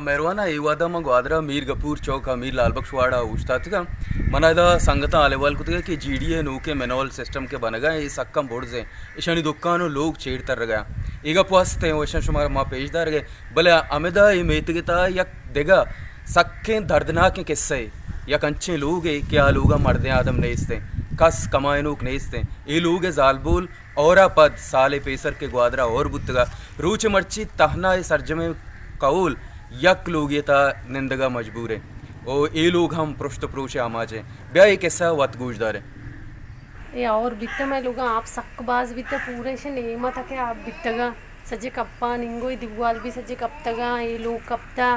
మెరువన ఇవాదమ్మ గ్వాదర మీర్ గపూర్ చౌక మీర్ लाल बख्श वाड़ा उस्ताद మన इदा संगत आले वाल कुतगा कि जीडीए नूके मेनोल सिस्टम के बनगा ఈ సక్కం బొడ్జే ఇషని దుక్కాను లోగ్ చేడ్తర్రగా ಈಗ ಪೋಸ್ತೆ ವಶನ್ ಶುಮಾರ ಮಾ ಪೇಜ್ದಾರ್ಗೆ ಬಲೆ ಅಮೆದ ಈ ಮೇತಗಿತ ಯಕ್ ದೆಗ ಸಕ್ಕೆ दर्दनाक किस्से यक अच्छे लोग है क्या लोग मर्दे आदम नेस्ते कस कमायनूक नेस्ते ये लोग जालबूल और पद साले पेसर के ग्वादरा और बुतगा रूच मर्ची तहना सरजमे कौल यक लोग ये था निंदगा मजबूर है ओ ये लोग हम पृष्ठ प्रोश आमाजे ब्या एक ऐसा वत गूजदार है ये और बित्त में लोग आप सक्बाज बित्त पूरे से नेमा था कि आप बित्तगा सजे कप्पा निंगो दिवाल भी सजे कप्तगा ये लोग कप्ता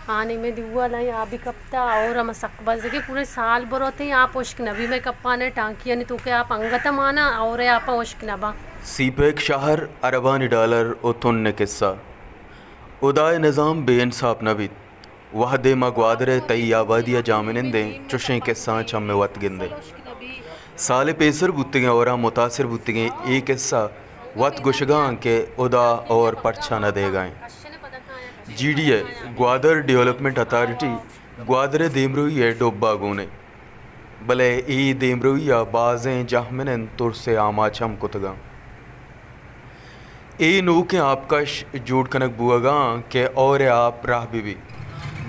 आने में दिवाल है आप भी कप्ता और हम सक्बाज देखिए पूरे साल भर होते हैं आप ओश्क नबी में कप्पा ने टांकिया नहीं तो क्या आप अंगत माना और आप ओश्क नबा सीपेक शहर अरबानी डॉलर ओतुन ने किस्सा उदाय निज़ाम बेइंसाफ नबीत वहदे मगवादरे तई आबादिया जामिनंदे चुशे के सांच हमें वत गिंदे साले पेसर बुत्तिगे और मुतासिर बुत्तिगे एक हिस्सा वत गुशगां के उदा और परछा न दे गए जीडीए ग्वादर डेवलपमेंट अथॉरिटी ग्वादरे देमरुई डोब्बा गुने भले ई देमरुइया बाजें जहमिन तुर से आमाचम कुतगा ए नू के आपकश जूट कनक बुआगा के और आप राह बीबी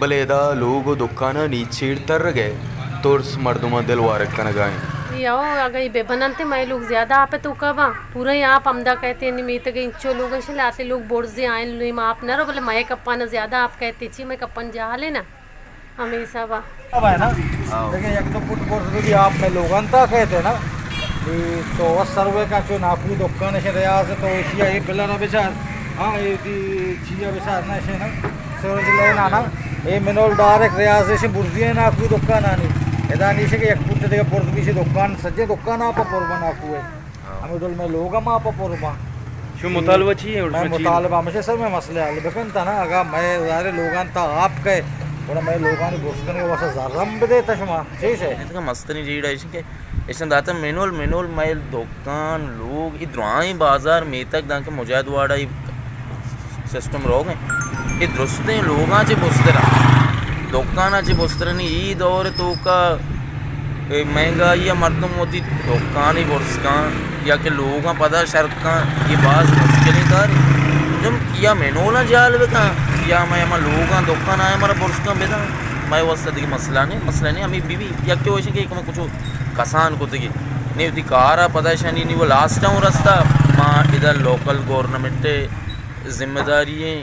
बलेदा लोग दुकाना नीचे तर गए तुर्स मर्दुमा दिलवार कनगाए यो अगर बेबनंते मैं लोग ज़्यादा आप तो कबा पूरा आप अमदा कहते हैं निमित के इंचो लोग से लाते लोग बोर्ड से आए लो आप न रो बोले मैं कप्पा न ज़्यादा आप कहते छी मैं कप्पन जा लेना हमेशा बा अब है ना देखिए एक तो फुट बोर्ड भी आप में लोग अंता कहते हैं ना तो सर्वे का जो नापी दुकान से रियाज तो इसी ये पिलर बेचार हाँ ये चीज़ बेचार ना ऐसे ना सूरज लेना ना ये मिनोल डायरेक्ट रियाज से बुर्जिए ना आपकी दुकान आनी एदानी से कि एक फुट देगा पोर्द भी से दुकान सज्जे दुकान आप पोरबा ना हुए हमें डोल में लोग हम आप पोरबा शो मुतालबा चाहिए मैं मुतालबा मुझे सर में मसले आले बेकन था ना अगर मैं सारे लोगान था आप कहे और मैं लोगान बोलने के वास्ते ज़रम बदे तशमा ठीक है इतना मस्त नहीं जीड़ा इसके ऐसा दाता मेनोल मैल दुकान लोग इधराई बाजार में तक दांके मुजाहिदवाड़ा सिस्टम रोग है ये दुरुस्ते लोगां चे बुस्तरा दुकानाचे बुस्तरनी ईद और तो का महंगाई या मर्दम होती दुकान ही बुर्सका या के लोगां पता शर्का ये बात मुश्किलें कर जब या मेनोला जाल बेका या मैं हमारा लोगां दुकान आए हमारा बुर्सका बेदा मैं वस्त देखिए मसला नहीं हमें बीबी या क्यों ऐसे कि मैं कुछ कसान को देखिए नहीं होती कारा पता शानी नहीं वो लास्ट टाउन रास्ता माँ इधर लोकल गवर्नमेंट जिम्मेदारी है